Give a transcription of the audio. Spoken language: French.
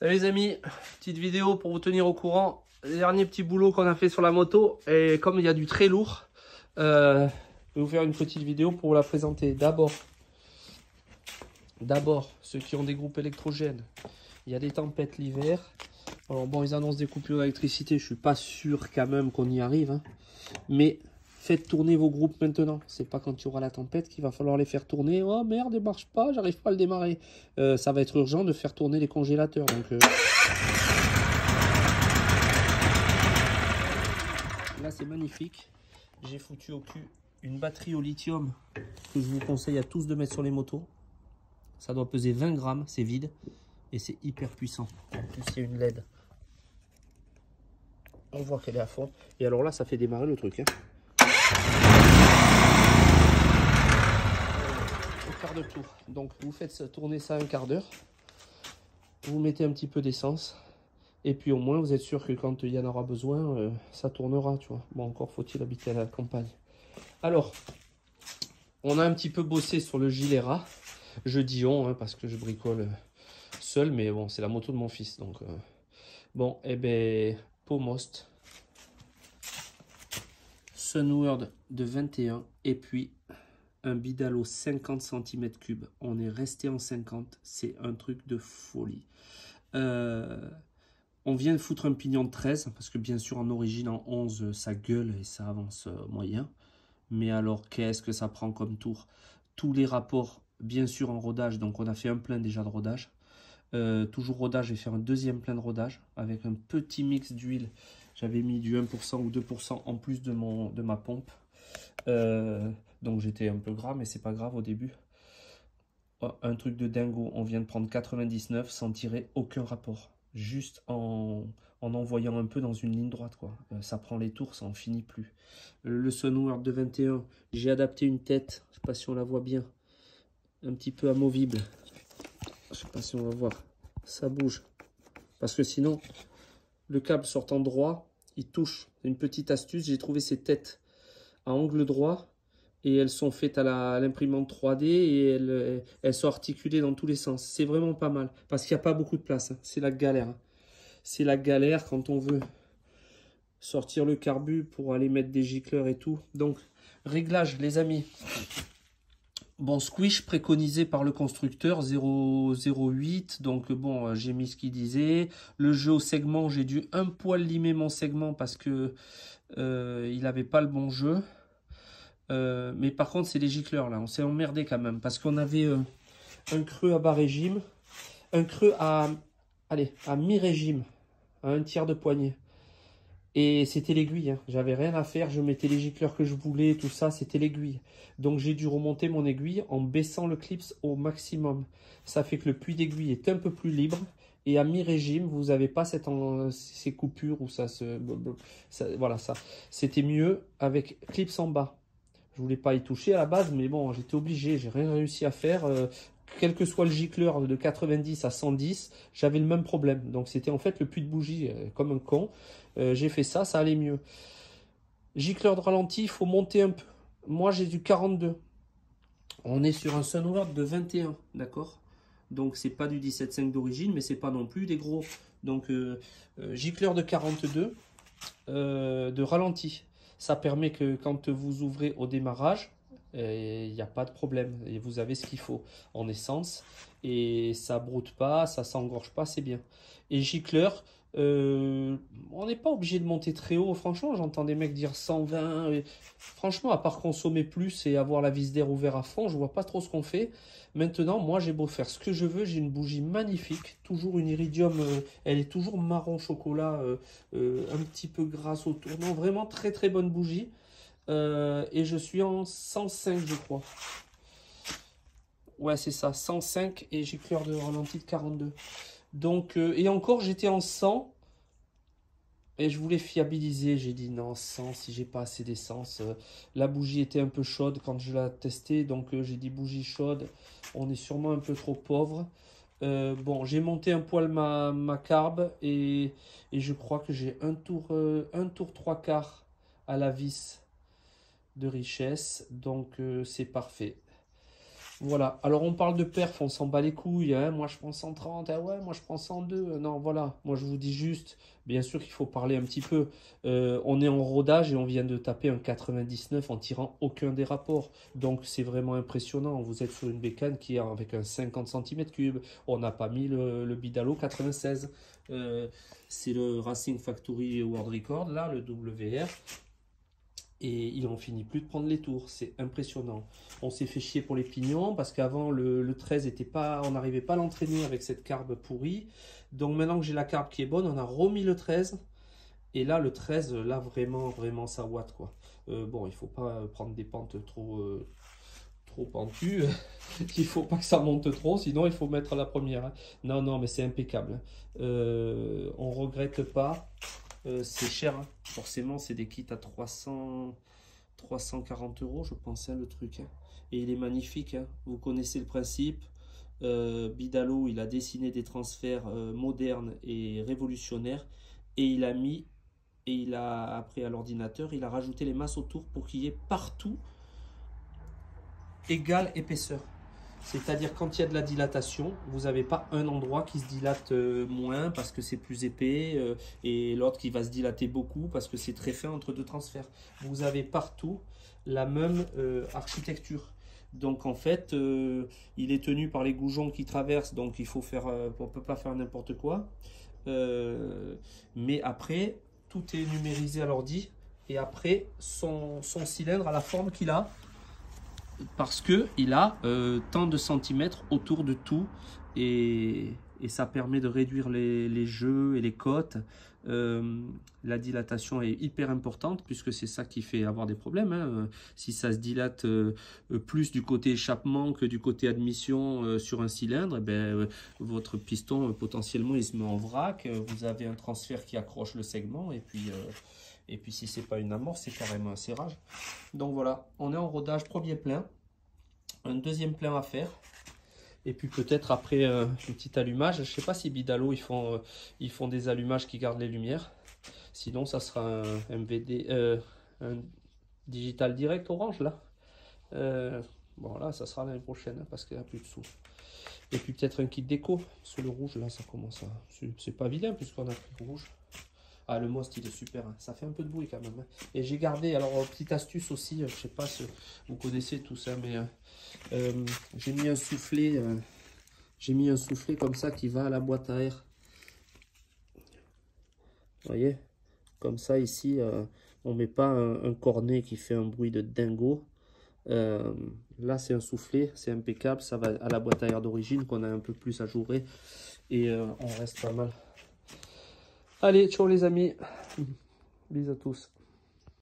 Salut les amis, petite vidéo pour vous tenir au courant. Les derniers petits boulots qu'on a fait sur la moto. Et comme il y a du très lourd, je vais vous faire une petite vidéo pour vous la présenter. D'abord, ceux qui ont des groupes électrogènes. Il y a des tempêtes l'hiver. Alors bon, ils annoncent des coupures d'électricité. Je suis pas sûr quand même qu'on y arrive, hein. Mais faites tourner vos groupes maintenant. C'est pas quand il y aura la tempête qu'il va falloir les faire tourner. Oh merde, il marche pas, j'arrive pas à le démarrer. Ça va être urgent de faire tourner les congélateurs. Donc là, c'est magnifique. J'ai foutu au cul une batterie au lithium que je vous conseille à tous de mettre sur les motos. Ça doit peser 20 grammes, c'est vide et c'est hyper puissant. En plus, il y a une LED. On voit qu'elle est à fond. Et alors là, ça fait démarrer le truc, hein. Un quart de tour. Donc, vous faites tourner ça un quart d'heure. Vous mettez un petit peu d'essence. Et puis au moins, vous êtes sûr que quand il y en aura besoin, ça tournera, tu vois. Bon, encore faut-il habiter à la campagne. Alors, on a un petit peu bossé sur le gilet ras. Je dis on, hein, parce que je bricole seul, mais bon, c'est la moto de mon fils. Donc, bon, et ben, Pomost, Sunward de 21, et puis un Bidalo 50 cm3. On est resté en 50, c'est un truc de folie. On vient de foutre un pignon de 13, parce que bien sûr en origine en 11 ça gueule et ça avance moyen. Mais alors qu'est-ce que ça prend comme tour? Tous les rapports, bien sûr en rodage, donc on a fait un plein déjà de rodage. Toujours rodage, je vais faire un deuxième plein de rodage avec un petit mix d'huile. J'avais mis du 1% ou 2% en plus de ma pompe. Donc j'étais un peu gras, mais c'est pas grave au début. Oh, un truc de dingo, on vient de prendre 99 sans tirer aucun rapport. Juste en envoyant un peu dans une ligne droite, quoi. Ça prend les tours, ça en finit plus. Le Sunward de 21, j'ai adapté une tête, je sais pas si on la voit bien, un petit peu amovible. Je sais pas si on va voir, ça bouge. Parce que sinon, le câble sortant droit, il touche. Une petite astuce, j'ai trouvé ces têtes à angle droit. Et elles sont faites à l'imprimante 3D et elles sont articulées dans tous les sens. C'est vraiment pas mal. Parce qu'il n'y a pas beaucoup de place, hein. C'est la galère, hein. C'est la galère quand on veut sortir le carbu pour aller mettre des gicleurs et tout. Donc, réglage, les amis. Bon, squish préconisé par le constructeur 0,08. Donc, bon, j'ai mis ce qu'il disait. Le jeu au segment, j'ai dû un poil limer mon segment parce que il n'avait pas le bon jeu. Mais par contre, c'est les gicleurs là. On s'est emmerdé quand même parce qu'on avait un creux à bas régime, un creux à mi-régime, à un tiers de poignée. Et c'était l'aiguille, hein. J'avais rien à faire. Je mettais les gicleurs que je voulais, tout ça, c'était l'aiguille. Donc j'ai dû remonter mon aiguille en baissant le clips au maximum. Ça fait que le puits d'aiguille est un peu plus libre. Et à mi-régime, vous n'avez pas ces coupures où voilà, ça. C'était mieux avec clips en bas. Je voulais pas y toucher à la base, mais bon, j'étais obligé, j'ai rien réussi à faire. Quel que soit le gicleur de 90 à 110, j'avais le même problème. Donc c'était en fait le puits de bougie, comme un con. J'ai fait ça, ça allait mieux. Gicleur de ralenti, il faut monter un peu. Moi, j'ai du 42. On est sur un Sunward de 21, d'accord? Donc c'est pas du 17.5 d'origine, mais c'est pas non plus des gros. Donc gicleur de 42 de ralenti. Ça permet que quand vous ouvrez au démarrage, il n'y a pas de problème et vous avez ce qu'il faut en essence et ça broute pas, ça s'engorge pas, c'est bien. Et gicleur, on n'est pas obligé de monter très haut. Franchement, j'entends des mecs dire 120. Franchement, à part consommer plus et avoir la vis d'air ouverte à fond, je vois pas trop ce qu'on fait. Maintenant, moi, j'ai beau faire ce que je veux, j'ai une bougie magnifique, toujours une iridium, elle est toujours marron chocolat, un petit peu grasse autour. Non, vraiment très très bonne bougie. Et je suis en 105, je crois. Ouais, c'est ça, 105 et j'ai gicleur de ralenti de 42. Donc, et encore, j'étais en 100 et je voulais fiabiliser. J'ai dit non, 100, si j'ai pas assez d'essence. La bougie était un peu chaude quand je l'ai testée, donc j'ai dit bougie chaude. On est sûrement un peu trop pauvre. Bon, j'ai monté un poil ma carbe et je crois que j'ai un tour 3/4 à la vis de richesse, donc c'est parfait. Voilà, alors on parle de perf, on s'en bat les couilles, hein. Moi je prends 130, ah ouais, moi je prends 102, non voilà, moi je vous dis juste, bien sûr qu'il faut parler un petit peu. On est en rodage et on vient de taper un 99 en tirant aucun des rapports, donc c'est vraiment impressionnant. Vous êtes sur une bécane qui est avec un 50 cm3, on n'a pas mis le Bidalo 96, c'est le Racing Factory World Record, là, le WR. Et il en finit plus de prendre les tours, c'est impressionnant. On s'est fait chier pour les pignons parce qu'avant le 13 était pas, on n'arrivait pas à l'entraîner avec cette carbe pourrie. Donc maintenant que j'ai la carbe qui est bonne, on a remis le 13. Et là le 13, là vraiment ça watt quoi. Bon, il faut pas prendre des pentes trop pentues. Il faut pas que ça monte trop, sinon il faut mettre la première, hein. Non, mais c'est impeccable, hein. On regrette pas. C'est cher, hein. Forcément, c'est des kits à 340 euros, je pense, hein, le truc, hein. Et il est magnifique, hein. Vous connaissez le principe. Bidalo, il a dessiné des transferts modernes et révolutionnaires. Et il a appris à l'ordinateur, il a rajouté les masses autour pour qu'il y ait partout égale épaisseur. C'est-à-dire quand il y a de la dilatation, vous n'avez pas un endroit qui se dilate moins parce que c'est plus épais et l'autre qui va se dilater beaucoup parce que c'est très fin entre deux transferts. Vous avez partout la même architecture. Donc en fait, il est tenu par les goujons qui traversent, donc il faut faire, on ne peut pas faire n'importe quoi. Mais après, tout est numérisé à l'ordi et après, son cylindre a la forme qu'il a. Parce qu'il a tant de centimètres autour de tout et ça permet de réduire les jeux et les côtes. La dilatation est hyper importante puisque c'est ça qui fait avoir des problèmes, hein. Si ça se dilate plus du côté échappement que du côté admission sur un cylindre, votre piston potentiellement il se met en vrac. Vous avez un transfert qui accroche le segment et puis si c'est pas une amorce, c'est carrément un serrage. Donc voilà, on est en rodage premier plein. Un deuxième plein à faire. Et puis peut-être après un petit allumage. Je ne sais pas si Bidalo ils font des allumages qui gardent les lumières. Sinon ça sera un MVD, un digital direct orange là. Bon là ça sera l'année prochaine hein, parce qu'il n'y a plus de sous. Et puis peut-être un kit déco. Sur le rouge là ça commence à... C'est pas vilain puisqu'on a pris le rouge. Ah, le Most, il est super, hein. Ça fait un peu de bruit quand même, hein. Et j'ai gardé, alors, petite astuce aussi, je sais pas si vous connaissez tout ça, mais j'ai mis un soufflet comme ça qui va à la boîte à air. Vous voyez, comme ça ici, on met pas un cornet qui fait un bruit de dingo. Là, c'est un soufflet, c'est impeccable, ça va à la boîte à air d'origine qu'on a un peu plus ajouré et on reste pas mal. Allez, ciao les amis. Bisous à tous.